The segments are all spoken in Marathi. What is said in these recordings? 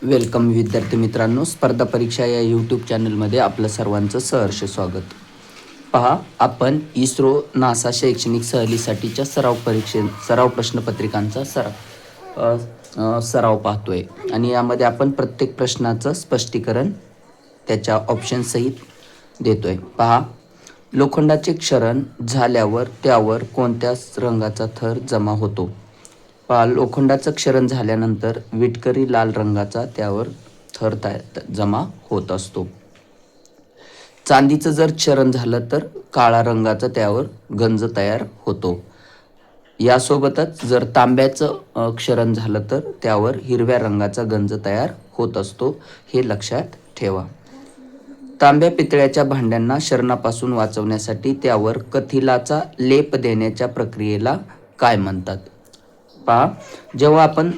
वेलकम विद्यार्थी मित्रांनो, स्पर्धा परीक्षा या यूट्यूब चॅनलमध्ये आपलं सर्वांचं सहर्ष स्वागत. पहा, आपण इस्रो नासा शैक्षणिक सहलीसाठीच्या सराव प्रश्नपत्रिकांचा सराव पाहतोय आणि यामध्ये आपण प्रत्येक प्रश्नाचं स्पष्टीकरण त्याच्या ऑप्शनसहित देतोय. पहा, लोखंडाचे क्षरण झाल्यावर त्यावर कोणत्या रंगाचा थर जमा होतो? पहा, लोखंडाचं क्षरण झाल्यानंतर विटकरी लाल रंगाचा त्यावर थर जमा होत असतो. चांदीचं जर क्षरण झालं तर काळा रंगाचा त्यावर गंज तयार होतो. यासोबतच जर तांब्याचं क्षरण झालं तर त्यावर हिरव्या रंगाचा गंज तयार होत असतो, हे लक्षात ठेवा. तांब्या पितळ्याच्या भांड्यांना क्षरणापासून वाचवण्यासाठी त्यावर कथिलाचा लेप देण्याच्या प्रक्रियेला काय म्हणतात? पहा, जेव्हा आपण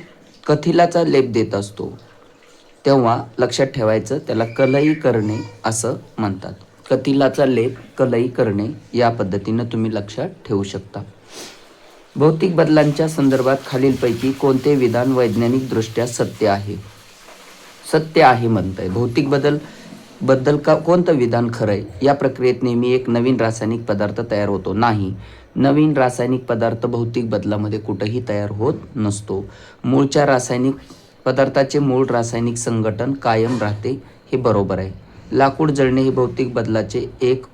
कथिलाचा लेप देत असतो तेव्हा लक्षात ठेवायचं, त्याला कलई करणे असं म्हणतात. कथिलाचा लेप कलई करणे या पद्धतीनं तुम्ही लक्षात ठेवू शकता. भौतिक बदलांच्या संदर्भात खालीलपैकी कोणते विधान वैज्ञानिकदृष्ट्या सत्य आहे? सत्य आहे म्हणताय. भौतिक बद्दल कोणतं विधान खरं आहे? या प्रक्रियेत नेहमी एक नवीन रासायनिक पदार्थ तयार होतो. नाही, नवीन रासायनिक पदार्थ भौतिक बदलामध्ये कुठंही तयार होत नसतो. मूळच्या रासायनिक पदार्थाचे मूळ रासायनिक संघटन कायम राहते, हे बरोबर आहे. लाकूड जळणे हे भौतिक बदलाचे एक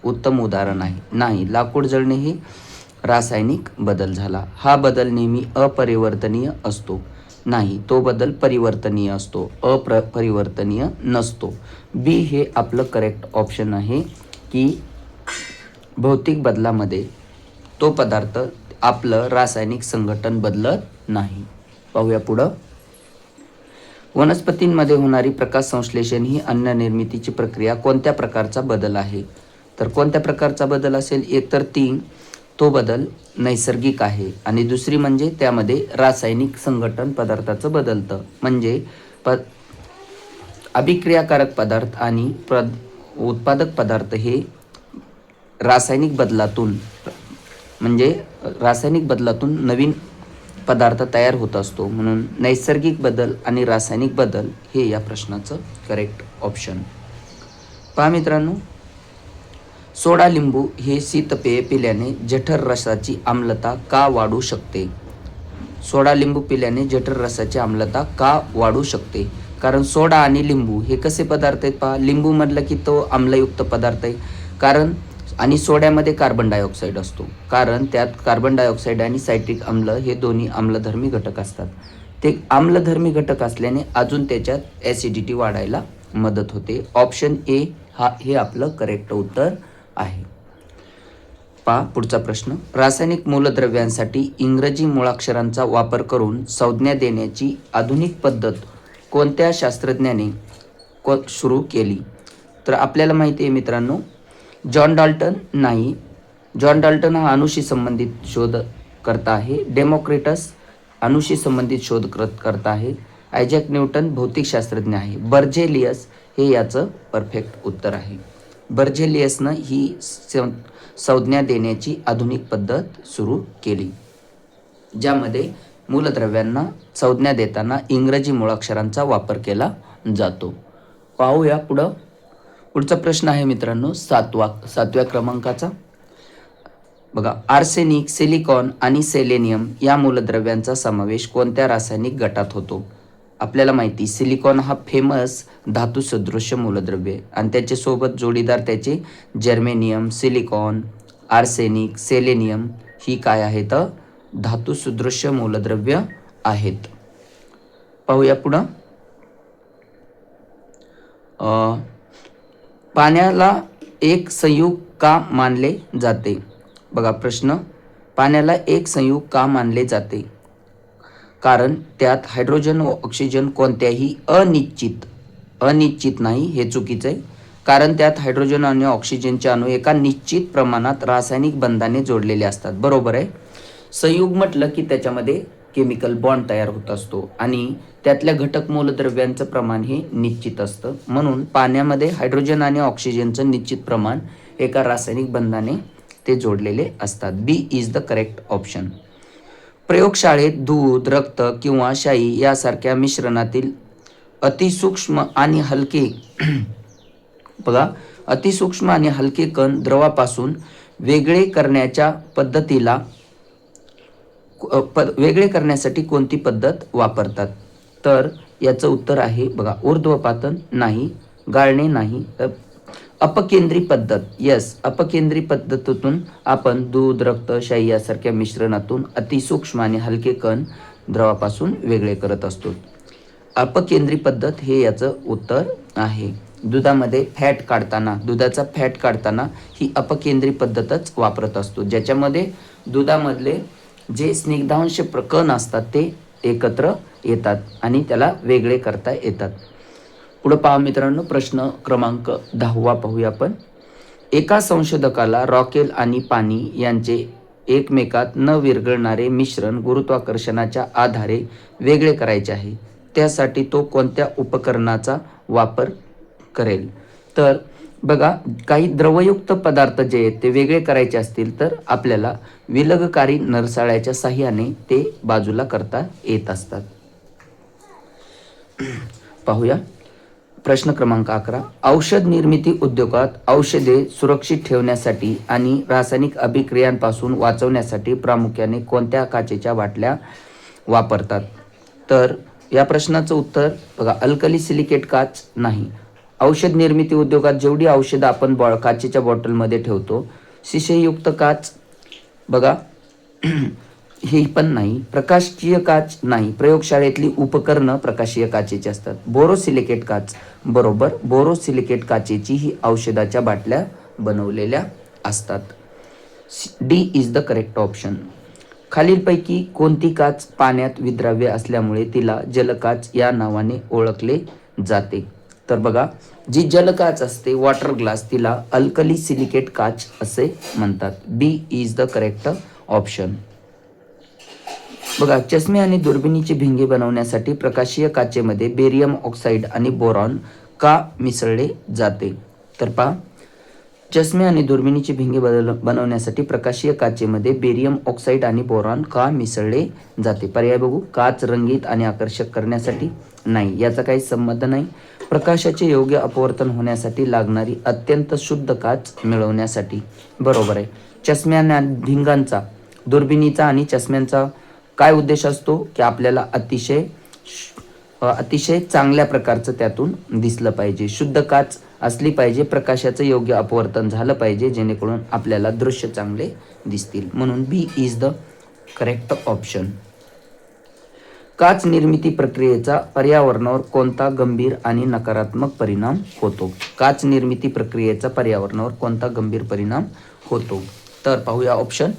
उत्तम उदाहरण आहे. नाही, लाकूड जळणे हे रासायनिक बदल झाला. हा बदल नेहमी अपरिवर्तनीय असतो. नाही, तो बदल परिवर्तनीय असतो, अपरिवर्तनीय नसतो. बी हे आपलं करेक्ट ऑप्शन आहे की भौतिक बदलामध्ये तो पदार्थ आपलं रासायनिक संघटन बदलत नाही. पाहूया पुढं. वनस्पतींमध्ये होणारी प्रकाश संश्लेषण ही अन्न निर्मितीची प्रक्रिया कोणत्या प्रकारचा बदल आहे? तर कोणत्या प्रकारचा बदल असेल? एक तर तो बदल नैसर्गिक आहे आणि दुसरी म्हणजे त्यामध्ये रासायनिक संघटन पदार्थाचं बदलतं. म्हणजे अभिक्रियाकारक पदार्थ आणि उत्पादक पदार्थ हे रासायनिक बदलातून नवीन पदार्थ तयार होत असतो. म्हणून नैसर्गिक बदल आणि रासायनिक बदल हे या प्रश्नाचं करेक्ट ऑप्शन. पहा मित्रांनो, सोडा लिंबू हे शीतपेय पिल्याने जठर रसाची आम्लता का वाढू शकते? सोडा लिंबू पिल्याने जठर रसाची आम्लता का वाढू शकते? कारण सोडा आणि लिंबू हे कसे पदार्थ आहेत? पहा, लिंबू म्हटलं की तो आम्लयुक्त पदार्थ आहे, आणि सोड्यामध्ये कार्बन डायऑक्साईड असतो, कारण त्यात कार्बन डायऑक्साईड आणि सायट्रिक आम्ल हे दोन्ही आम्लधर्मी घटक असतात. ते आम्लधर्मी घटक असल्याने अजून त्याच्यात ॲसिडिटी वाढायला मदत होते. ऑप्शन ए हे आपलं करेक्ट उत्तर आहे. पहा पुढचा प्रश्न. रासायनिक मूलद्रव्यांसाठी इंग्रजी मुळाक्षरांचा वापर करून संज्ञा देण्याची आधुनिक पद्धत कोणत्या शास्त्रज्ञाने सुरू केली? तर आपल्याला माहिती आहे मित्रांनो, जॉन डाल्टन. नाही, जॉन डाल्टन हा अणुशी संबंधित शोधकर्ता आहे. डेमोक्रिटस अणुशी संबंधित शोधकर्ता आहे. आयझॅक न्यूटन भौतिकशास्त्रज्ञ आहे. बर्जेलियस हे याचं परफेक्ट उत्तर आहे. बर्जेलियसनं ही संज्ञा देण्याची आधुनिक पद्धत सुरू केली, ज्यामध्ये मूलद्रव्यांना संज्ञा देताना इंग्रजी मुळाक्षरांचा वापर केला जातो. पाहूया पुढं. पुढचा प्रश्न आहे मित्रांनो सातव्या क्रमांकाचा. बघा, आर्सेनिक, सिलिकॉन आणि सेलेनियम या मूलद्रव्यांचा समावेश कोणत्या रासायनिक गटात होतो? आपल्याला माहिती, सिलिकॉन हा फेमस धातू सदृश्य मूलद्रव्य आहे आणि त्याच्यासोबत जोडीदार त्याचे जर्मेनियम, सिलिकॉन, आर्सेनिक, सेलेनियम ही काय आहेत? धातू सदृश्य मूलद्रव्य आहेत. पाहूया पुढं. पाण्याला एक संयुग का मानले जाते? बघा प्रश्न, पाण्याला एक संयुग का मानले जाते? कारण त्यात हायड्रोजन व ऑक्सिजन कोणत्याही अनिश्चित नाही, हे चुकीचं आहे. कारण त्यात हायड्रोजन आणि ऑक्सिजनचे अणू एका निश्चित प्रमाणात रासायनिक बंधाने जोडलेले असतात. बरोबर आहे. संयुग म्हटलं की त्याच्यामध्ये केमिकल बॉन्ड तयार होत असतो आणि त्यातल्या घटक मूलद्रव्यांचं प्रमाण हे निश्चित असतं. म्हणून पाण्यामध्ये हायड्रोजन आणि ऑक्सिजनचं निश्चित प्रमाण एका रासायनिक बंधाने ते जोडलेले असतात. बी इज द करेक्ट ऑप्शन. प्रयोगशाळेत दूध, रक्त किंवा शाई यासारख्या मिश्रणातील अतिसूक्ष्म आणि हलके बघा, अतिसूक्ष्म आणि हलके कण द्रवापासून वेगळे करण्याच्या पद्धतीला वेगळे करण्यासाठी कोणती पद्धत वापरतात? तर याचं उत्तर आहे बघा, ऊर्ध्वपातन नाही, गाळणे नाही, अपकेंद्री पद्धत. यस, अपकेंद्री पद्धतीतून आपण दूध, रक्त, शाई यासारख्या मिश्रणातून अतिसूक्ष्म आणि हलके कण द्रवापासून वेगळे करत असतो. अपकेंद्री पद्धत हे याचं उत्तर आहे. दुधामध्ये दुधाचा फॅट काढताना ही अपकेंद्री पद्धतच वापरत असतो, ज्याच्यामध्ये दुधामधले जे स्निग्धांश कण असतात ते एकत्र येतात आणि त्याला वेगळे करता येतात. पुढे पहा मित्रांनो, प्रश्न क्रमांक 10 पाहूया आपण. एका संशोधकाला रॉकेल आणि पाणी यांचे एकमेकात न विरघळणारे मिश्रण गुरुत्वाकर्षणाच्या आधारे वेगळे करायचे आहे. त्यासाठी तो कोणत्या उपकरणाचा वापर करेल? तर बघा, काही द्रवयुक्त पदार्थ जे आहेत ते वेगळे करायचे असतील तर आपल्याला विलगकारी नरसाळ्याच्या साहाय्याने ते बाजूला करता येत असतात. पाहूया प्रश्न क्रमांक 11. औषध निर्मिती उद्योगात औषधे सुरक्षित ठेवण्यासाठी आणि रासायनिक अभिक्रियांपासून वाचवण्यासाठी प्रामुख्याने कोणत्या काचेच्या बाटल्या वापरतात? तर या प्रश्नाचं उत्तर बघा, अल्कली सिलिकेट काच नाही. औषध निर्मिती उद्योगात जेवढी औषधं आपण काचेच्या बॉटलमध्ये ठेवतो, शिसेयुक्त काच बघा हे पण नाही. प्रकाशीय काच नाही. प्रयोगशाळेतली उपकरणं प्रकाशीय काचेची असतात. बोरोसिलिकेट काच, बरोबर, बोरोसिलिकेट काचेची ही औषधाच्या बाटल्या बनवलेल्या असतात. D is the correct option. खालीलपैकी कोणती काच पाण्यात विद्राव्य असल्यामुळे तिला जलकाच या नावाने ओळखले जाते? तर बघा, जी जलकाच असते, वॉटर ग्लास, तिला अल्कली सिलिकेट काच असे म्हणतात. बी इज द करेक्ट ऑप्शन. बघा, चष्मे आणि दुर्बिणीची भिंगे बनवण्यासाठी प्रकाशीय काचेमध्ये बेरियम ऑक्साईड आणि बोरॉन का मिसळले जाते? तर पहा, चष्मे आणि दुर्बिणीची भिंगे बनवण्यासाठी प्रकाशीय काचेमध्ये बेरियम ऑक्साईड आणि बोरॉन का मिसळले जाते? पर्याय बघू. काच रंगीत आणि आकर्षक करण्यासाठी नाही, याचा काही संबंध नाही. प्रकाशाचे योग्य अपवर्तन होण्यासाठी लागणारी अत्यंत शुद्ध काच मिळवण्यासाठी, बरोबर आहे. चष्म्यांना भिंगांचा, दुर्बिणीचा आणि चष्म्यांचा काय उद्देश असतो की आपल्याला अतिशय चांगल्या प्रकारचं त्यातून दिसलं पाहिजे, शुद्ध काच असली पाहिजे, प्रकाशाचं योग्य अपवर्तन झालं पाहिजे, जेणेकरून आपल्याला दृश्य चांगले दिसतील. म्हणून बी इज द करेक्ट ऑप्शन. काच निर्मिती प्रक्रियेचा पर्यावरणावर कोणता गंभीर आणि नकारात्मक परिणाम होतो? काच निर्मिती प्रक्रियेचा पर्यावरणावर कोणता गंभीर परिणाम होतो? तर पाहूया ऑप्शन.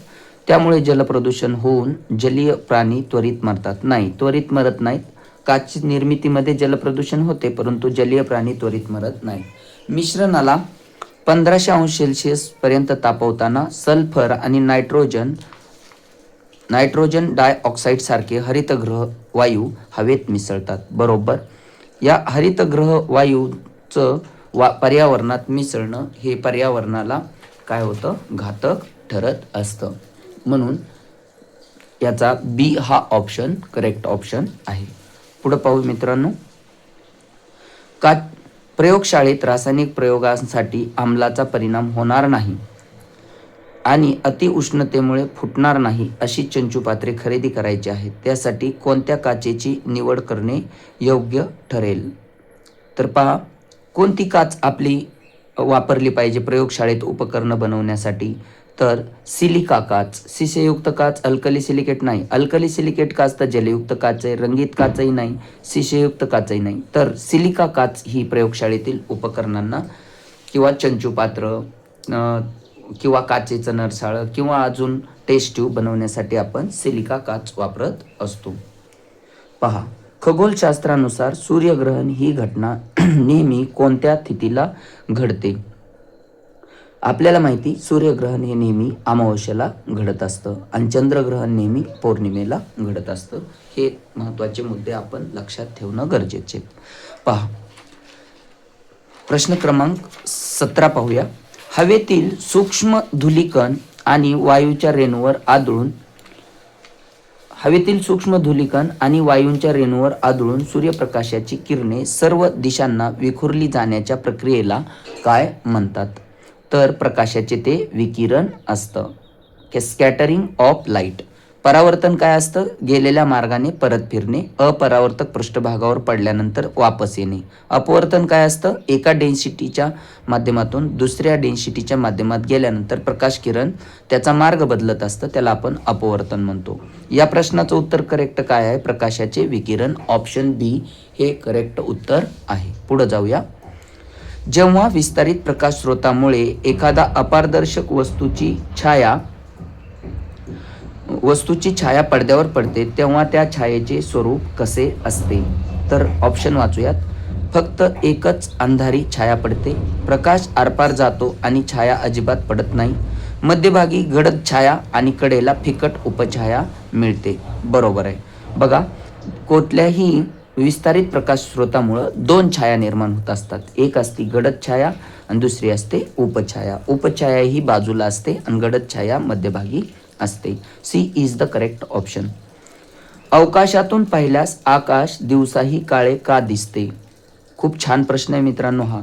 त्यामुळे जलप्रदूषण होऊन जलीय प्राणी त्वरित मरतात. नाही, त्वरित मरत नाहीत. काच निर्मितीमध्ये जलप्रदूषण होते, परंतु जलीय प्राणी त्वरित मरत नाही. मिश्रणाला 1500 पर्यंत तापवताना सल्फर आणि नायट्रोजन डायऑक्साईड सारखे हरितगृह वायू हवेत मिसळतात, बरोबर. या हरितगृह वायूचं पर्यावरणात मिसळणं हे पर्यावरणाला काय होतं? घातक ठरत असतं. म्हणून याचा बी हा ऑप्शन करेक्ट ऑप्शन आहे. पुढे पाहू मित्रांनो. प्रयोगशाळेत रासायनिक प्रयोगांसाठी अंमलाचा परिणाम होणार नाही आणि अतिउष्णतेमुळे फुटणार नाही अशी चंचुपात्रे खरेदी करायची आहेत. त्यासाठी कोणत्या काचेची निवड करणे योग्य ठरेल? तर पहा, कोणती काच आपली वापरली पाहिजे प्रयोगशाळेत उपकरणं बनवण्यासाठी? तर सिलिका काच, शिसेयुक्त काच, अल्कली सिलिकेट नाही. अल्कली सिलिकेट काच तर जलयुक्त काच आहे, रंगीत काचही नाही, शिसेयुक्त काचही नाही. तर सिलिका काच ही प्रयोगशाळेतील उपकरणांना किंवा चंचुपात्र किंवा काचेचं नरसाळं किंवा अजून टेस्ट ट्यूब बनवण्यासाठी आपण सिलिका काच वापरत असतो. पहा, खगोलशास्त्रानुसार सूर्यग्रहण ही घटना नेहमी कोणत्या तिथीला घडते? आपल्याला माहिती, सूर्यग्रहण हे नेहमी अमावस्येला घडत असतं आणि चंद्रग्रहण नेहमी पौर्णिमेला घडत असतं. हे महत्त्वाचे मुद्दे आपण लक्षात ठेवणं गरजेचे. पहा, प्रश्न क्रमांक 17 पाहूया. हवेतील सूक्ष्म धूलिकण आणि वायूच्या रेणूवर आदळून हवेतील सूक्ष्म धूलिकण आणि वायूंच्या रेणूवर आदळून सूर्यप्रकाशाची किरणे सर्व दिशांना विखुरली जाण्याच्या प्रक्रियेला काय म्हणतात? तर प्रकाशाचे ते विकिरण असतं. Scattering of light. परावर्तन काय असतं? गेलेल्या मार्गाने परत फिरणे. अपरावर्तक पृष्ठभागावर पडल्यानंतर वापस येणे. अपवर्तन काय असतं? एका डेन्सिटीच्या माध्यमातून दुसऱ्या डेन्सिटीच्या माध्यमात गेल्यानंतर प्रकाश किरण त्याचा मार्ग बदलत असतं, त्याला आपण अपवर्तन म्हणतो. या प्रश्नाचं उत्तर करेक्ट काय आहे? प्रकाशाचे विकिरण. ऑप्शन बी हे करेक्ट उत्तर आहे. पुढे जाऊया. जेव्हा विस्तारित प्रकाश स्रोतामुळे एखादा अपारदर्शक वस्तूची छाया पडद्यावर पडते तेव्हा त्या छायेचे स्वरूप कसे असते? तर ऑप्शन वाचूयात. फक्त एकच अंधारी छाया पडते. प्रकाश आरपार जातो आणि छाया अजिबात पडत नाही. मध्यभागी गडद छाया आणि कडेला फिकट उपछाया मिळते. बरोबर आहे. बघा, कुठल्याही विस्तारित प्रकाश स्रोतामुळं दोन छाया निर्माण होत असतात. एक असते गडद छाया आणि दुसरी असते उपछाया. उपछाया ही बाजूला असते आणि गडद छाया मध्यभागी असते. C is the correct option. अवकाशातून पाहिल्यास आकाश दिवसाही काळे का दिसते? खूप छान प्रश्न आहे मित्रांनो हा.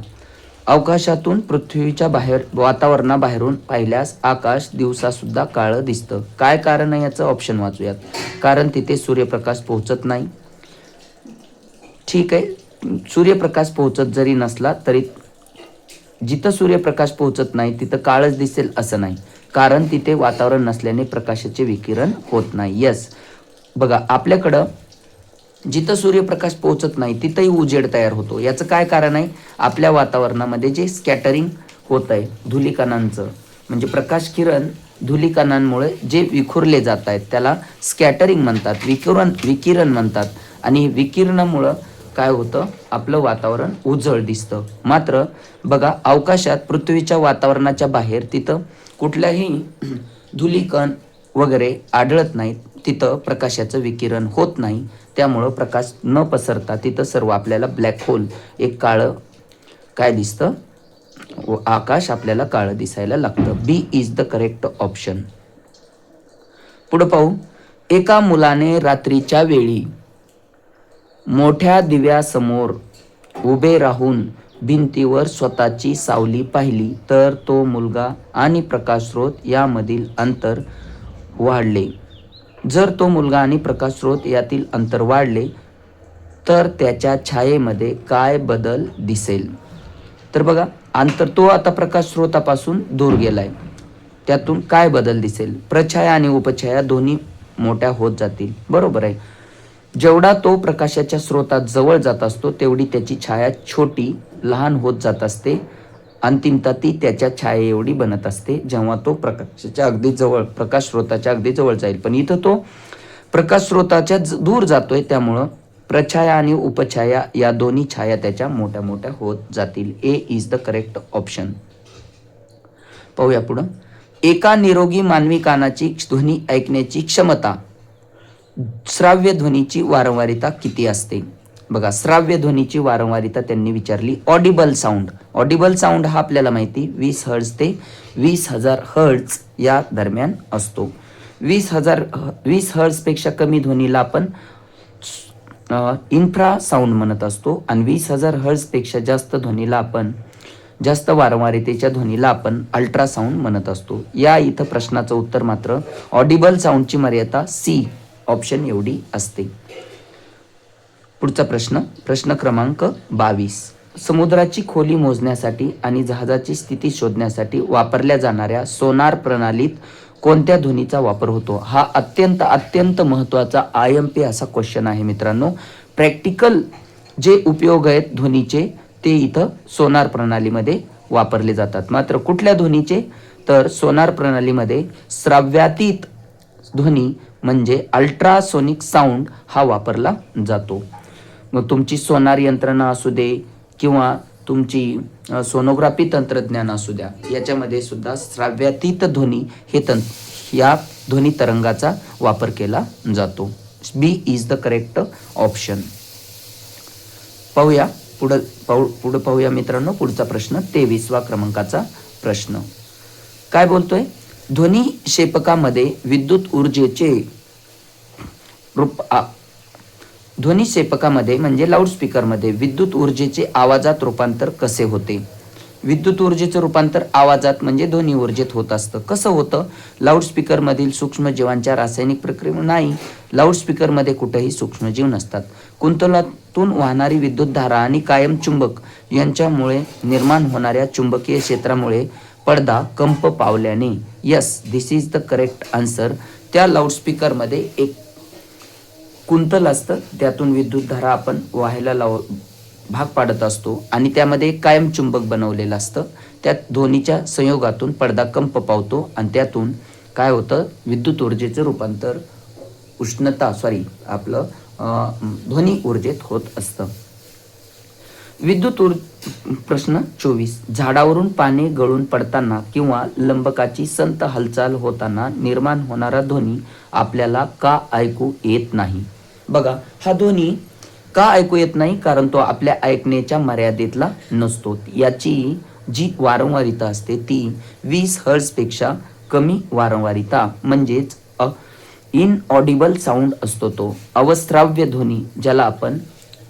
अवकाशातून पृथ्वीच्या बाहेर वातावरणाबाहेरून पाहिल्यास आकाश दिवसा सुद्धा काळं दिसतं. काय कारण आहे याचं? ऑप्शन वाचूयात. कारण तिथे सूर्यप्रकाश पोहोचत नाही. ठीक आहे, सूर्यप्रकाश पोहोचत जरी नसला तरी जिथं सूर्यप्रकाश पोहोचत नाही तिथं काळच दिसेल असं नाही, कारण तिथे वातावरण नसल्याने प्रकाशाचे विकिरण होत नाही. यस, बघा आपल्याकडं जिथं सूर्यप्रकाश पोहोचत नाही तिथंही उजेड तयार होतो. याचं काय कारण आहे? आपल्या वातावरणामध्ये जे स्कॅटरिंग होत आहे धुलीकणांचं, म्हणजे प्रकाश किरण धुलीकणांमुळे जे विखुरले जात आहेत त्याला स्कॅटरिंग म्हणतात, विकिरण म्हणतात. आणि विकिरणामुळं काय होतं? आपलं वातावरण उजळ दिसतं. मात्र बघा, अवकाशात पृथ्वीच्या वातावरणाच्या बाहेर तिथं कुठल्याही धुलीकण वगैरे आढळत नाहीत. तिथं प्रकाशाचं विकिरण होत नाही. त्यामुळं प्रकाश न पसरता तिथं सर्व आपल्याला ब्लॅक होल, एक काळं काय दिसतं? आकाश आपल्याला काळं दिसायला लागतं. बी इज द करेक्ट ऑप्शन. पुढे पाहू. एका मुलाने रात्रीच्या वेळी मोठ्या दिव्यासमोर उभे राहून भिंतीवर स्वतःची सावली पाहिली तर तो मुलगा आणि प्रकाश स्रोत यामधील अंतर वाढले. जर तो मुलगा आणि प्रकाश स्रोत यातील अंतर वाढले तर त्याच्या छायेमध्ये काय बदल दिसेल? तर बघा, अंतर, तो आता प्रकाश स्रोतापासून दूर गेलाय, त्यातून काय बदल दिसेल? प्रछाया आणि उपछाया दोन्ही मोठ्या होत जातील. बरोबर आहे. जेवढा तो प्रकाशाच्या स्रोतात जवळ जात असतो तेवढी त्याची छाया छोटी, लहान होत जात असते. अंतिमता ती त्याच्या छाये एवढी बनत असते जेव्हा तो प्रकाशाच्या अगदी जवळ, प्रकाश स्रोताच्या अगदी जवळ जाईल. पण इथं तो प्रकाश स्रोताच्या दूर जातोय, त्यामुळं प्रछाया आणि उपछाया या दोन्ही छाया त्याच्या मोठ्या मोठ्या होत जातील. ए इज द करेक्ट ऑप्शन. पाहूया पुढं. एका निरोगी मानवी कानाची ध्वनी ऐकण्याची क्षमता श्राव्य ध्वनीची वारंवारिता किती असते? बघा, श्राव्य ध्वनीची वारंवारिता त्यांनी विचारली. Audible sound. ऑडिबल साऊंड हा आपल्याला माहिती 20 हर्ट्ज ते 20,000 हर्ट्ज या दरम्यान असतो. 20 हर्ट्जपेक्षा कमी ध्वनीला आपण इन्फ्रा साऊंड म्हणत असतो आणि 20,000 हर्ट्जपेक्षा जास्त ध्वनीला आपण, जास्त वारंवारितेच्या ध्वनीला आपण अल्ट्रासाऊंड म्हणत असतो. या इथं प्रश्नाचं उत्तर मात्र ऑडिबल साऊंडची मर्यादा सी ऑप्शन एवढी असते. पुढचा प्रश्न, प्रश्न क्रमांक 22. समुद्राची खोली मोजण्यासाठी आणि जहाजाची स्थिती शोधण्यासाठी वापरल्या जाणाऱ्या सोनार प्रणालीत कोणत्या ध्वनीचा वापर होतो? हा अत्यंत महत्त्वाचा IMP असा क्वेश्चन आहे मित्रांनो. प्रॅक्टिकल जे उपयोग आहेत ध्वनीचे ते इथं सोनार प्रणालीमध्ये वापरले जातात. मात्र कुठल्या ध्वनीचे? तर सोनार प्रणालीमध्ये श्राव्यातीत ध्वनी म्हणजे अल्ट्रासोनिक साऊंड हा वापरला जातो. मग तुमची सोनार यंत्रणा असू दे किंवा तुमची सोनोग्राफी तंत्रज्ञान असू द्या, याच्यामध्ये सुद्धा श्राव्यातीत ध्वनी हे या ध्वनी तरंगाचा वापर केला जातो. बी इज द करेक्ट ऑप्शन. पाहूया पुढे पाहूया मित्रांनो. पुढचा प्रश्न 23व्या क्रमांकाचा प्रश्न काय बोलतोय? ध्वनी क्षेपकामध्ये विद्युत ऊर्जेचे ध्वनिक्षेपकामध्ये म्हणजे लाऊडस्पीकरमध्ये विद्युत ऊर्जेचे आवाजात रूपांतर कसे होते? विद्युत ऊर्जेचं रूपांतर आवाजात म्हणजे ध्वनी ऊर्जेत होत असतं. कसं होतं? लाऊडस्पीकरमधील सूक्ष्मजीवांच्या रासायनिक प्रक्रियेमुळे नाही. लाऊडस्पीकरमध्ये कुठेही सूक्ष्मजीव नसतात. कुंतलातून वाहणारी विद्युतधारा आणि कायम चुंबक यांच्यामुळे निर्माण होणाऱ्या चुंबकीय क्षेत्रामुळे पडदा कंप पावल्याने. Yes, this is the correct answer. त्या लाऊडस्पीकरमध्ये एक कुंतल असतं, त्यातून विद्युतधारा आपण व्हायला भाग पाडत असतो आणि त्यामध्ये एक कायम चुंबक बनवलेलं असतं. त्यात ध्वनीच्या संयोगातून पडदा कंप पावतो आणि त्यातून काय होतं? विद्युत ऊर्जेचं रूपांतर ध्वनी ऊर्जेत होत असतं. प्रश्न 24. झाडावरून पाने गळून पडताना किंवा लंबकाची संत हालचाल होताना निर्माण होणारा ध्वनी आपल्याला का ऐकू येत नाही? बघा, हा ध्वनी का ऐकू येत नाही? कारण तो आपल्या ऐकण्याच्या मर्यादेतला नसतो. याची जी वारंवारिता असते ती 20 हर्ट्झपेक्षा कमी वारंवारिता म्हणजेच इनऑडिबल साऊंड असतो. तो अवस्त्राव्य ध्वनी, ज्याला आपण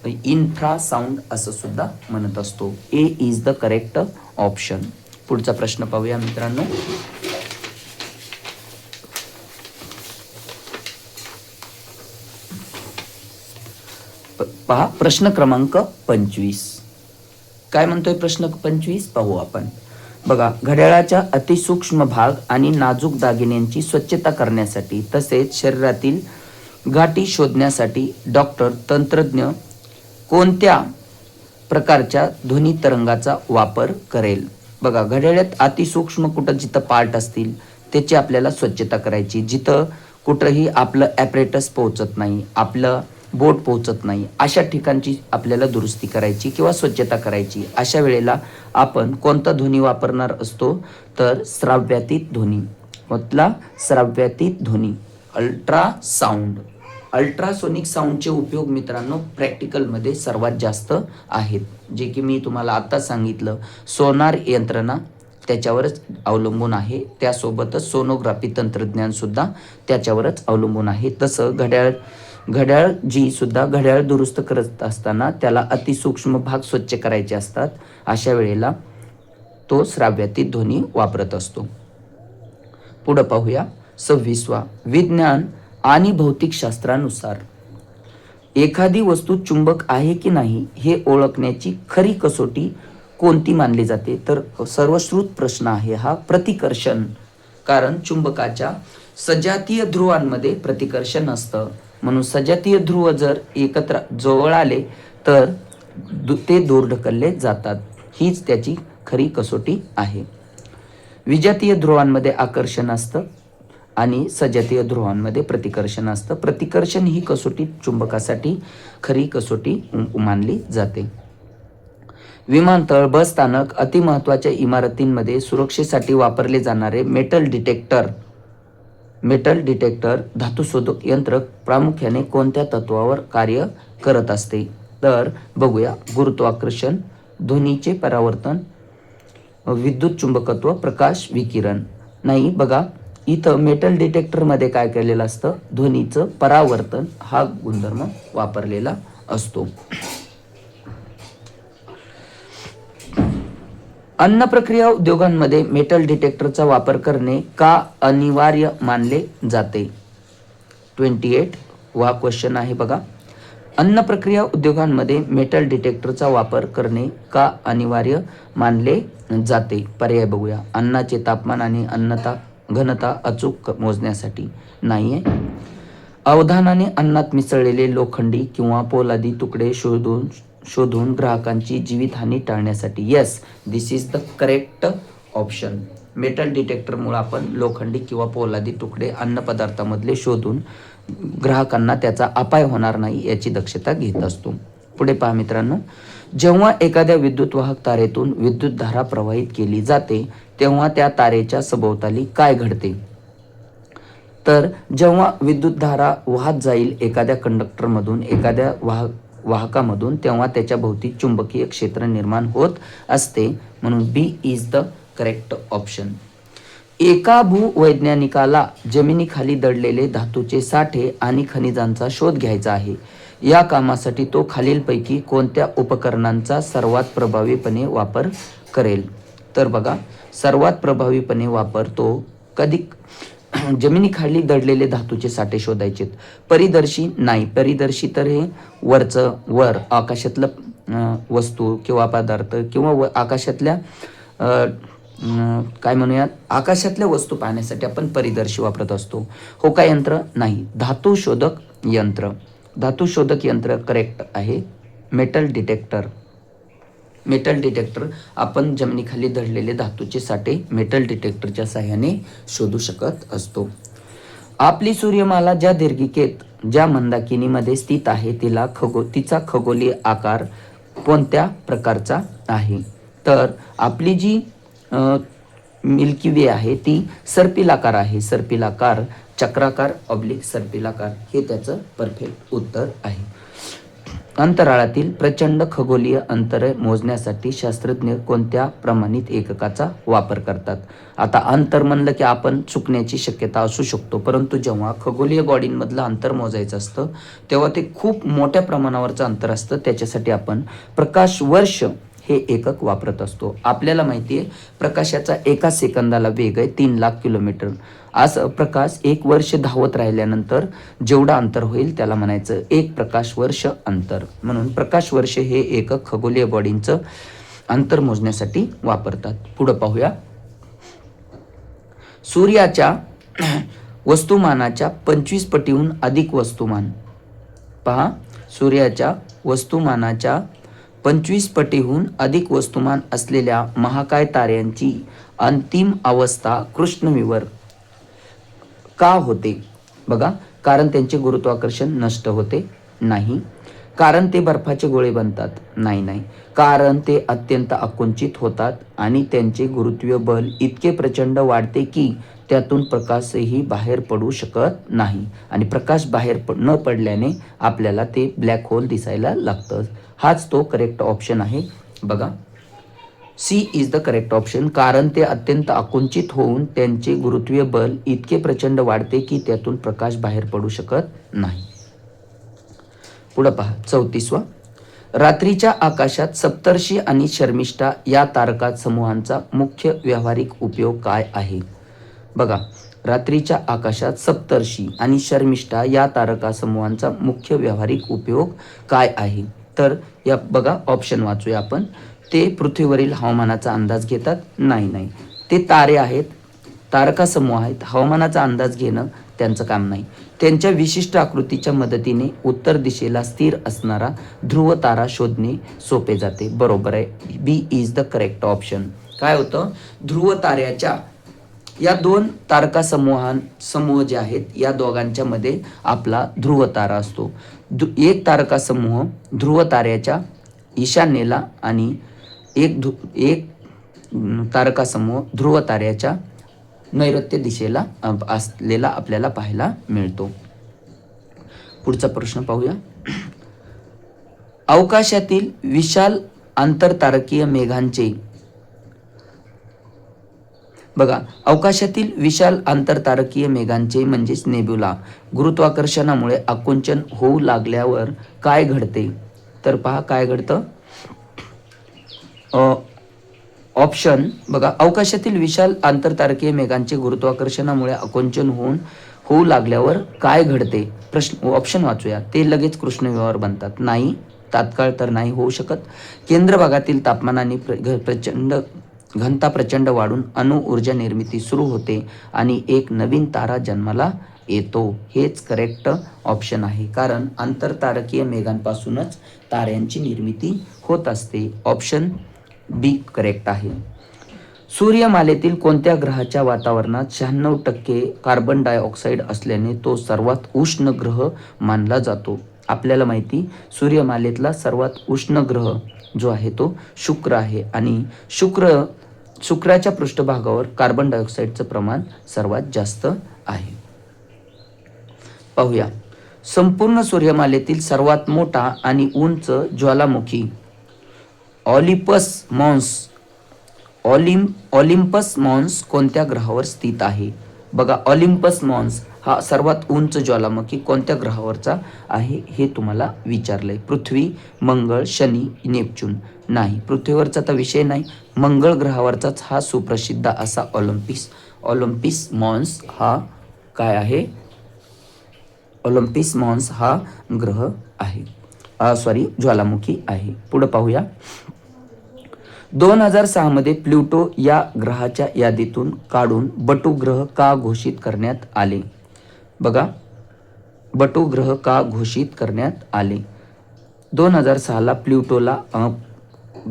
इन्फ्रा साऊंड असं सुद्धा म्हणत असतो. ए इज द करेक्ट ऑप्शन. पुढचा प्रश्न पाहूया मित्रांनो. पहा प्रश्न क्रमांक 25. काय म्हणतोय प्रश्न 25? पाहू आपण. बघा, घड्याळाच्या अतिसूक्ष्म भाग आणि नाजूक दागिन्यांची स्वच्छता करण्यासाठी तसेच शरीरातील गाठी शोधण्यासाठी डॉक्टर तंत्रज्ञ कोणत्या प्रकारच्या ध्वनी तरंगाचा वापर करेल? बघा, घड्याळात अतिसूक्ष्म कुठं जिथं पार्ट असतील त्याची आपल्याला स्वच्छता करायची. जिथं कुठंही आपलं ॲपरेटस पोहोचत नाही, आपलं बोट पोहोचत नाही, अशा ठिकाणची आपल्याला दुरुस्ती करायची किंवा स्वच्छता करायची. अशा वेळेला आपण कोणता ध्वनी वापरणार असतो? तर श्राव्यातीत ध्वनी. कुठला? श्राव्यातीत ध्वनी. अल्ट्रासाऊंड. अल्ट्रासोनिक साऊंडचे उपयोग मित्रांनो प्रॅक्टिकलमध्ये सर्वात जास्त आहेत, जे की मी तुम्हाला आता सांगितलं. सोनार यंत्रणा त्याच्यावरच अवलंबून आहे, त्यासोबतच सोनोग्राफी तंत्रज्ञानसुद्धा त्याच्यावरच अवलंबून आहे. तसं घड्याळ सुद्धा घड्याळ दुरुस्त करत असताना त्याला अतिसूक्ष्म भाग स्वच्छ करायचे असतात. अशा वेळेला तो श्राव्यातीत ध्वनी वापरत असतो. पुढं पाहूया 26वा. विज्ञान आणि भौतिकशास्त्रानुसार एखादी वस्तू चुंबक आहे की नाही हे ओळखण्याची खरी कसोटी कोणती मानली जाते? तर सर्वश्रुत प्रश्न आहे हा. प्रतिकर्षण. कारण चुंबकाच्या सजातीय ध्रुवांमध्ये प्रतिकर्षण असतं, म्हणून सजातीय ध्रुव जर एकत्र जवळ आले तर ते दूर ढकलले जातात. हीच त्याची खरी कसोटी आहे. विजातीय ध्रुवांमध्ये आकर्षण असतं आणि सजातीय ध्रुवांमध्ये प्रतिकर्षण असतं. प्रतिकर्षण ही कसोटी चुंबकासाठी खरी कसोटी मानली जाते. विमानतळ, बस स्थानक, अतिमहत्त्वाच्या इमारतींमध्ये सुरक्षेसाठी वापरले जाणारे मेटल डिटेक्टर धातुशोधक यंत्र प्रामुख्याने कोणत्या तत्वावर कार्य करत असते? तर बघूया. गुरुत्वाकर्षण, ध्वनीचे परावर्तन, विद्युत चुंबकत्व, प्रकाश विकिरण. नाही, बघा इथं मेटल डिटेक्टरमध्ये काय केलेलं असतं? ध्वनीचं परावर्तन हा गुणधर्म वापरलेला असतो. अन्न प्रक्रिया उद्योगांमध्ये मेटल डिटेक्टरचा वापर करणे का अनिवार्य मानले जाते? 28 वा क्वेश्चन आहे बघा. अन्न प्रक्रिया उद्योगांमध्ये मेटल डिटेक्टरचा वापर करणे का अनिवार्य मानले जाते? पर्याय बघूया. अन्नाचे तापमान आणि घनता अचूक मोजण्यासाठी. नाहीये. अवधानाने अन्नात मिसळलेले लोखंडी किंवा पोलादी तुकडे शोधून ग्राहकांची जीवितहानी टाळण्यासाठी. Yes, this is the correct option. Metal डिटेक्टरमुळे आपण लोखंडी किंवा पोलादी तुकडे अन्नपदार्थामधले शोधून ग्राहकांना त्याचा अपाय होणार नाही याची दक्षता घेत असतो. पुढे पहा मित्रांनो. जेव्हा एखाद्या विद्युतवाहक तारेतून विद्युतधारा प्रवाहित केली जाते तेव्हा त्या तारेच्या सभोवताली काय घडते? तर जेव्हा विद्युतधारा वाहत जाईल एखाद्या कंडक्टरमधून, एखाद्या वाहकामधून, तेव्हा त्याच्या भोवती चुंबकीय क्षेत्र निर्माण होत असते. म्हणून बी इज द करेक्ट ऑप्शन. एका भूवैज्ञानिकाला जमिनीखाली दडलेले धातूचे साठे आणि खनिजांचा शोध घ्यायचा आहे. या कामासाठी तो खालीलपैकी कोणत्या उपकरणांचा सर्वात प्रभावीपणे वापर करेल? तर बघा, सर्वात प्रभावीपणे वापर तो कधी जमिनीखाली दडलेले धातूचे साठे शोधायचे. परिदर्शी नाही. परिदर्शी तर हे वर आकाशातलं वस्तू किंवा पदार्थ किंवा आकाशातल्या काय म्हणूयात, आकाशातल्या वस्तू पाहण्यासाठी आपण परिदर्शी वापरत असतो. होकायंत्र नाही. धातू शोधक यंत्र. धातू शोधक यंत्र करेक्ट आहे. Metal detector. मेटल डिटेक्टर आपण जमिनीखाली दडलेले धातूचे साठे मेटल डिटेक्टरच्या साहाय्याने शोधू शकत असतो. आपली सूर्यमाला ज्या दीर्घिकेत ज्या मंदाकिनीमध्ये स्थित आहे तिचा खगोलीय आकार कोणत्या प्रकारचा आहे? तर आपली जी मिल्की वे आहे ती सर्पिलाकार आहे. सर्पिलाकार, चक्राकार, ऑब्लिक सर्पिलाकार हे त्याचं परफेक्ट उत्तर आहे. अंतराळातील प्रचंड खगोलीय अंतरे मोजण्यासाठी शास्त्रज्ञ कोणत्या प्रमाणित एककाचा वापर करतात? आता अंतर म्हणलं की आपण चुकण्याची शक्यता असू शकतो, परंतु जेव्हा खगोलीय बॉडींमधलं अंतर मोजायचं असतं तेव्हा ते खूप मोठ्या प्रमाणावरचं अंतर असतं. त्याच्यासाठी आपण प्रकाश वर्ष हे एकक वापरत असतो. आपल्याला माहिती आहे प्रकाशाचा एका सेकंदाला वेग आहे 3 लाख किलोमीटर. असं प्रकाश 1 वर्ष धावत राहिल्यानंतर जेवढं अंतर होईल त्याला म्हणायचं 1 प्रकाश वर्ष अंतर. म्हणून प्रकाश वर्ष हे एकक खगोलीय बॉडींचं अंतर मोजण्यासाठी वापरतात. पुढं पाहूया. सूर्याच्या वस्तुमानाच्या 25 पटीहून अधिक वस्तुमान. पहा, सूर्याच्या वस्तुमानाच्या 25 पटीहून अधिक वस्तुमान असलेल्या महाकाय ताऱ्यांची अंतिम अवस्था कृष्णविवर का होते? बघा, कारण त्यांचे गुरुत्वाकर्षण नष्ट होते? नाही. कारण ते बर्फाचे गोळे बनतात? नाही. कारण ते अत्यंत आकुंचित होतात आणि त्यांचे गुरुत्वीय बल इतके प्रचंड वाढते की त्यातून प्रकाशही बाहेर पडू शकत नाही आणि प्रकाश बाहेर न पडल्याने आपल्याला ते ब्लॅक होल दिसायला लागतं. हाच तो करेक्ट ऑप्शन आहे. बघा, C is the correct option. कारण ते अत्यंत आकुंचित होऊन त्यांचे गुरुत्वीय बल इतके प्रचंड वाढते की त्यातून प्रकाश बाहेर पडू शकत नाही. पुढे पहा, 34वा. रात्रीच्या आकाशात सप्तर्षी आणि शर्मिष्ठा या तारका समूहांचा मुख्य व्यावहारिक उपयोग काय आहे? बघा, रात्रीच्या आकाशात सप्तर्षी आणि शर्मिष्ठा या तारका समूहांचा मुख्य व्यावहारिक उपयोग काय आहे? तर या बघा, ऑप्शन वाचूया आपण. ते पृथ्वीवरील हवामानाचा अंदाज घेतात? नाही. ते तारे आहेत, तारका समूह आहेत. हवामानाचा अंदाज घेणं त्यांचं काम नाही. त्यांच्या विशिष्ट आकृतीच्या मदतीने उत्तर दिशेला स्थिर असणारा ध्रुव तारा शोधणे सोपे जाते. बरोबर आहे. बी इज द करेक्ट ऑप्शन. काय होतं? ध्रुव ताऱ्याच्या या 2 तारका समूह जे आहेत या दोघांच्या मध्ये आपला ध्रुव तारा असतो. एक तारका समूह ध्रुव ताऱ्याच्या ईशान्येला आणि एक तारका समूह ध्रुव ताऱ्याच्या नैऋत्य दिशेला असलेला आपल्याला पाहायला मिळतो. पुढचा प्रश्न पाहूया. अवकाशातील विशाल आंतरतारकीय मेघांचे बघा, अवकाशातील विशाल आंतरतारकीय मेघांचे म्हणजेच नेब्युला गुरुत्वाकर्षणामुळे आकुंचन होऊ लागल्यावर काय घडते? तर पहा काय घडतं. ऑप्शन बघा, अवकाशातील विशाल आंतरतारकीय मेघांचे गुरुत्वाकर्षणामुळे आकुंचन होऊ लागल्यावर काय घडते? प्रश्न ऑप्शन वाचूया. ते लगेच कृष्णविवर बनतात? नाही. तात्काळ तर नाही होऊ शकत. केंद्र भागातील तापमानाने घनता प्रचंड वाढून अणु ऊर्जा निर्मिती सुरू होते आणि एक नवीन तारा जन्माला येतो. हेच करेक्ट ऑप्शन आहे. कारण आंतरतारकीय मेघांपासूनच ताऱ्यांची निर्मिती होत असते. ऑप्शन बी करेक्ट आहे. सूर्यमालेतील कोणत्या ग्रहाच्या वातावरणात 96% कार्बन डायऑक्साईड असल्याने तो सर्वात उष्ण ग्रह मानला जातो? आपल्याला माहिती, सूर्यमालेतला सर्वात उष्ण ग्रह जो आहे तो शुक्र आहे आणि शुक्राच्या पृष्ठभागावर कार्बन डायऑक्साईडचं प्रमाण सर्वात जास्त आहे. पाहूया. संपूर्ण सूर्यमालेतील सर्वात मोठा आणि उंच ज्वालामुखी ऑलिम्पस मॉन्स ऑलिम्पस मॉन्स कोणत्या ग्रहावर स्थित आहे? बघा, ऑलिम्पस मॉन्स हा सर्वात उंच ज्वालामुखी कोणत्या ग्रहावरचा आहे हे तुम्हाला विचारलंय. पृथ्वी, मंगळ, शनी, नेपच्यून? नाही, पृथ्वीवरचा तर विषय नाही. मंगळ ग्रहावरचाच हा सुप्रसिद्ध असा ऑलिम्पस मॉन्स हा काय आहे? ऑलिम्पस मॉन्स हा ग्रह आहे, ज्वालामुखी आहे. पुढे पाहूया. 2006 मध्ये प्लुटो या ग्रहाच्या यादीतून काढून बटू ग्रह का घोषित करण्यात आले? बघा, बटू ग्रह का घोषित करण्यात आले? 2006ला प्लुटोला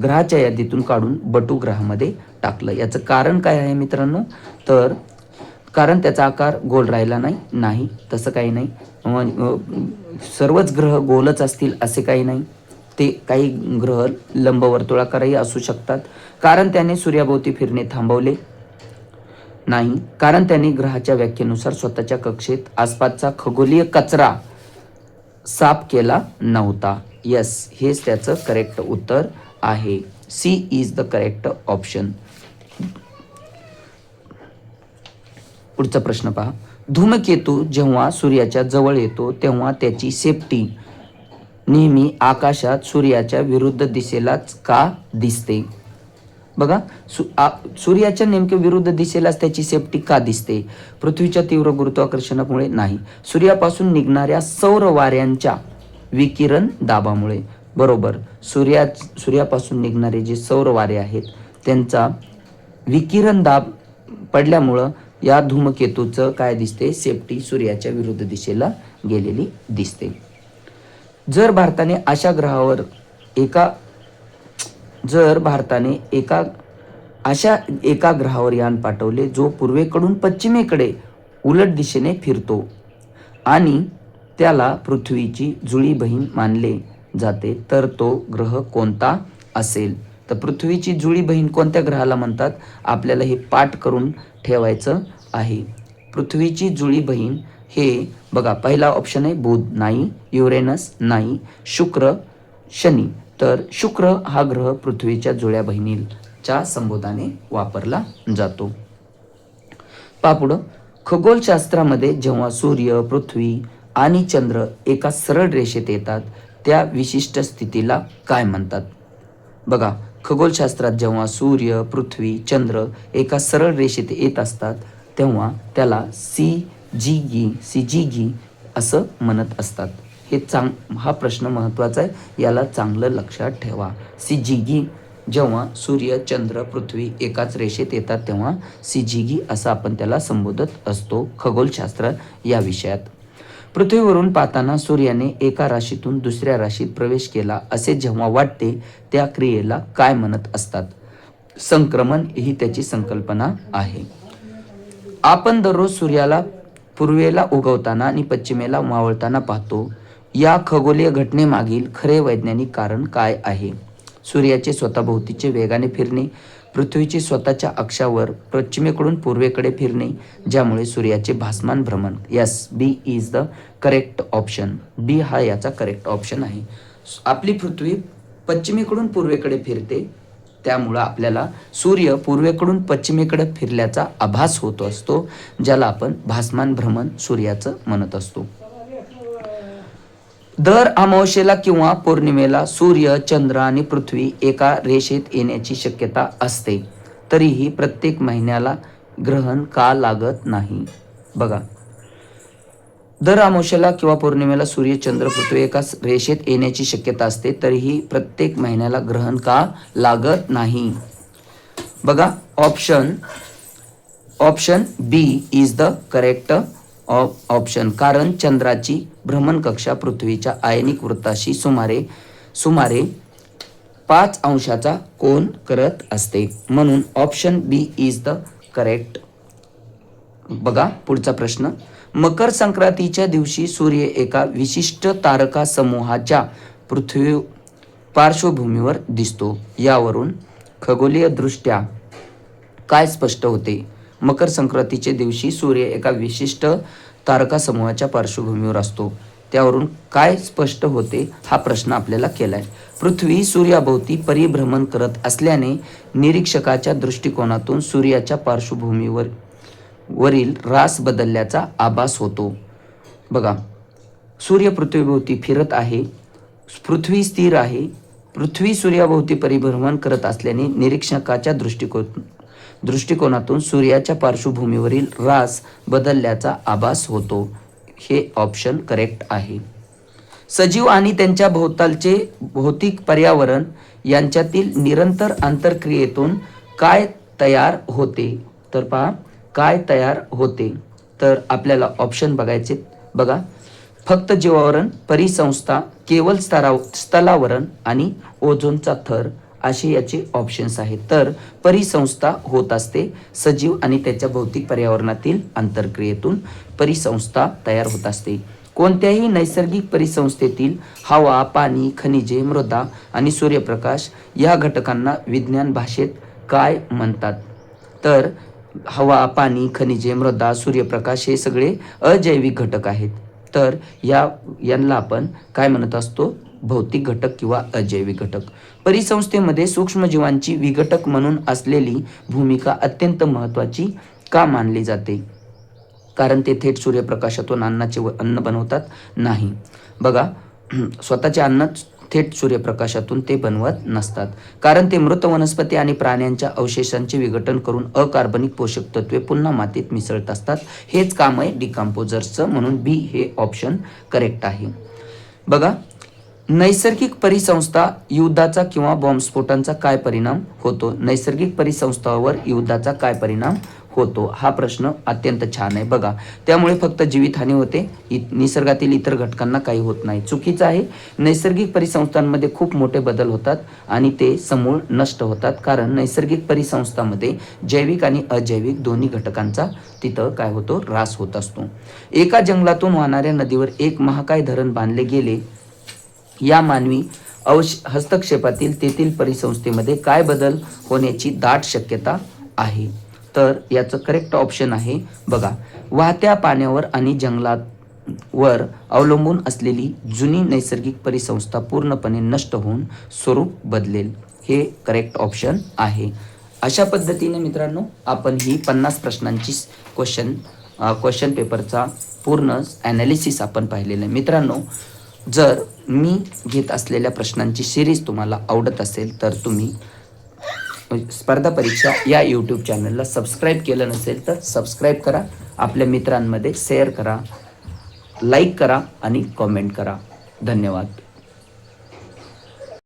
ग्रहाच्या यादीतून काढून बटू ग्रहामध्ये टाकलं. याचं कारण काय आहे मित्रांनो? तर कारण त्याचा आकार गोल राहिला नाही, तसं काही नाही. सर्वच ग्रह गोलच असतील असे काही नाही. ते काही ग्रह लंबवर्तुळाकारही असू शकतात. कारण त्याने सूर्याभोवती फिरणे थांबवले नाही. कारण त्यांनी ग्रहाच्या व्याख्येनुसार स्वतःच्या कक्षेत आसपासचा खगोलीय कचरा साफ केला नव्हता. यस, हेच त्याचं करेक्ट उत्तर आहे. C is the correct option. पुढचा प्रश्न पहा. धूमकेतू जेव्हा सूर्याच्या जवळ येतो तेव्हा त्याची सेफ्टी नेहमी आकाशात सूर्याच्या विरुद्ध दिशेलाच का दिसते? बघा, सूर्याच्या नेमक्या विरुद्ध दिशेलाच त्याची सेफ्टी का दिसते? पृथ्वीच्या तीव्र गुरुत्वाकर्षणामुळे? नाही. सूर्यापासून निघणाऱ्या सौर वाऱ्यांच्या विकिरण दाबामुळे? बरोबर, सूर्यापासून निघणारे जे सौर वारे आहेत त्यांचा विकिरण दाब पडल्यामुळं या धूमकेतूचं काय दिसते? सेफ्टी सूर्याच्या विरुद्ध दिशेला गेलेली दिसते. जर भारताने अशा एका ग्रहावर यान पाठवले जो पूर्वेकडून पश्चिमेकडे उलट दिशेने फिरतो आणि त्याला पृथ्वीची जुळी बहीण मानले जाते, तर तो ग्रह कोणता असेल? तर पृथ्वीची जुळी बहीण कोणत्या ग्रहाला म्हणतात? आपल्याला हे पाठ करून ठेवायचं आहे. पृथ्वीची जुळी बहीण हे बघा, पहिला ऑप्शन आहे बुध, नाही. युरेनस, नाही. शुक्र, शनी. तर शुक्र हा ग्रह पृथ्वीच्या जुळ्या बहिणीच्या संबोधाने वापरला जातो. पहा पुढं. खगोलशास्त्रामध्ये जेव्हा सूर्य, पृथ्वी आणि चंद्र एका सरळ रेषेत येतात त्या विशिष्ट स्थितीला काय म्हणतात? बघा, खगोलशास्त्रात जेव्हा सूर्य, पृथ्वी, चंद्र एका सरळ रेषेत येत असतात तेव्हा त्याला सीजीगी असं म्हणत असतात. हा प्रश्न महत्त्वाचा आहे, याला चांगलं लक्षात ठेवा. सीजीगी, जेव्हा सूर्य, चंद्र, पृथ्वी एकाच रेषेत येतात तेव्हा सीजीगी असं आपण त्याला संबोधत असतो खगोलशास्त्र या विषयात. पृथ्वीवरून पाहताना सूर्याने एका राशीतून दुसऱ्या राशीत प्रवेश केला असे जेव्हा वाटते त्या क्रियेला काय म्हणत असतात? संक्रमण ही त्याची संकल्पना आहे. आपण दररोज सूर्याला पूर्वेला उगवताना आणि पश्चिमेला मावळताना पाहतो. या खगोलीय घटनेमागील खरे वैज्ञानिक कारण काय आहे? सूर्याचे स्वतःभोवतीचे वेगाने फिरणे, पृथ्वीचे स्वतःच्या अक्षावर पश्चिमेकडून पूर्वेकडे फिरणे, ज्यामुळे सूर्याचे भासमान भ्रमण. Yes, B is the correct option. B हा याचा करेक्ट ऑप्शन आहे. आपली पृथ्वी पश्चिमेकडून पूर्वेकडे फिरते, त्यामुळं आपल्याला सूर्य पूर्वेकडून पश्चिमेकडे फिरल्याचा आभास होत असतो, ज्याला आपण भासमान भ्रमण सूर्याचं म्हणत असतो. दर अमावस्येला किंवा पौर्णिमेला सूर्य, चंद्र आणि पृथ्वी एका रेषेत येण्याची शक्यता असते, तरीही प्रत्येक महिन्याला ग्रहण का लागत नाही? बघा, दर अमावस्येला किंवा पौर्णिमेला सूर्य, चंद्र, पृथ्वी एका रेषेत येण्याची शक्यता असते, तरीही प्रत्येक महिन्याला ग्रहण का लागत नाही? बघा, option B is the correct option. कारण चंद्राची भ्रमणकक्षा पृथ्वीच्या आयनिक वृत्ताशी सुमारे 5 अंशाचा कोन करत असते, म्हणून option B is the correct. बघा पुढचा प्रश्न. मकर संक्रांतीच्या दिवशी सूर्य एका विशिष्ट तारका समूहाच्या पृथ्वी पार्श्वभूमीवर दिसतो. यावरून खगोलीय दृष्ट्या काय स्पष्ट होते? मकर संक्रांतीच्या दिवशी सूर्य एका विशिष्ट तारका समूहाच्या पार्श्वभूमीवर असतो. त्यावरून काय स्पष्ट होते हा प्रश्न आपल्याला केला आहे. पृथ्वी सूर्याभोवती परिभ्रमण करत असल्याने निरीक्षकाच्या दृष्टिकोनातून सूर्याच्या पार्श्वभूमीवर वरील रास बदलल्याचा आभास होतो. बघा, सूर्य पृथ्वीभोवती फिरत आहे, पृथ्वी स्थिर आहे, पृथ्वी सूर्याभोवती परिभ्रमण करत असल्याने निरीक्षकाच्या दृष्टिकोनातून सूर्याच्या पार्श्वभूमीवरील रास बदलल्याचा आभास होतो. हे ऑप्शन करेक्ट आहे. सजीव आणि त्यांच्या भोवतालचे भौतिक पर्यावरण यांच्यातील निरंतर आंतरक्रियेतून काय तयार होते? तर पहा, काय तयार होते तर आपल्याला ऑप्शन बघायचे. बघा, फक्त जीवावरण, परिसंस्था, केवळ स्थलावरण आणि ओझोनचा थर असे याचे ऑप्शन्स आहेत. तर परिसंस्था होत असते. सजीव आणि त्याच्या भौतिक पर्यावरणातील आंतरक्रियेतून परिसंस्था तयार होत असते. कोणत्याही नैसर्गिक परिसंस्थेतील हवा, पाणी, खनिजे, मृदा आणि सूर्यप्रकाश या घटकांना विज्ञान भाषेत काय म्हणतात? तर हवा, पाणी, खनिजे, मृदा, सूर्यप्रकाश हे सगळे अजैविक घटक आहेत. तर यांना आपण काय म्हणत असतो? भौतिक घटक किंवा अजैविक घटक. परिसंस्थेमध्ये सूक्ष्मजीवांची विघटक म्हणून असलेली भूमिका अत्यंत महत्त्वाची का मानली जाते? कारण ते थेट सूर्यप्रकाशातून अन्न बनवतात नाही. बघा, स्वतःचे अन्न थेट सूर्यप्रकाशातून ते बनवत नसतात, कारण ते मृत वनस्पती आणि प्राण्यांच्या अवशेषांचे विघटन करून अकार्बनिक पोषक तत्वे पुन्हा मातीत मिसळत असतात. हेच काम आहे डिकम्पोजर्सचं, म्हणून बी हे ऑप्शन करेक्ट आहे. बघा, नैसर्गिक परिसंस्था युद्धाचा किंवा बॉम्बस्फोटांचा काय परिणाम होतो? नैसर्गिक परिसंस्थावर युद्धाचा काय परिणाम होतो? हा प्रश्न अत्यंत छान आहे. बघा, त्यामुळे फक्त जीवितहानी होते, निसर्गातील इतर घटकांना काही होत नाही. चुकीचं आहे. नैसर्गिक परिसंस्थांमध्ये खूप मोठे बदल होतात आणि ते समूळ नष्ट होतात, कारण नैसर्गिक परिसंस्थांमध्ये जैविक आणि अजैविक दोन्ही घटकांचा तिथं काय होतो? ऱ्हास होत असतो. एका जंगलातून वाहणाऱ्या नदीवर एक महाकाय धरण बांधले गेले. या मानवी हस्तक्षेपातील तेथील परिसंस्थेमध्ये काय बदल होण्याची दाट शक्यता आहे? तर याचं करेक्ट ऑप्शन आहे. बघा, वाहत्या पाण्यावर आणि जंगलावर अवलंबून असलेली जुनी नैसर्गिक परिसंस्था पूर्णपणे नष्ट होऊन स्वरूप बदलेल. हे करेक्ट ऑप्शन आहे. अशा पद्धतीने मित्रांनो आपण ही 50 प्रश्नांची क्वेश्चन पेपरचा पूर्ण ॲनालिसिस आपण पाहिलेलं आहे. मित्रांनो, जर मी घेत असलेल्या प्रश्नांची सिरीज तुम्हाला आवडत असेल तर तुम्ही स्पर्धा परीक्षा या यूट्यूब चॅनलला सबस्क्राईब केलं नसेल तर सबस्क्राईब करा, आपल्या मित्रांमध्ये शेअर करा, लाईक करा आणि कॉमेंट करा. धन्यवाद.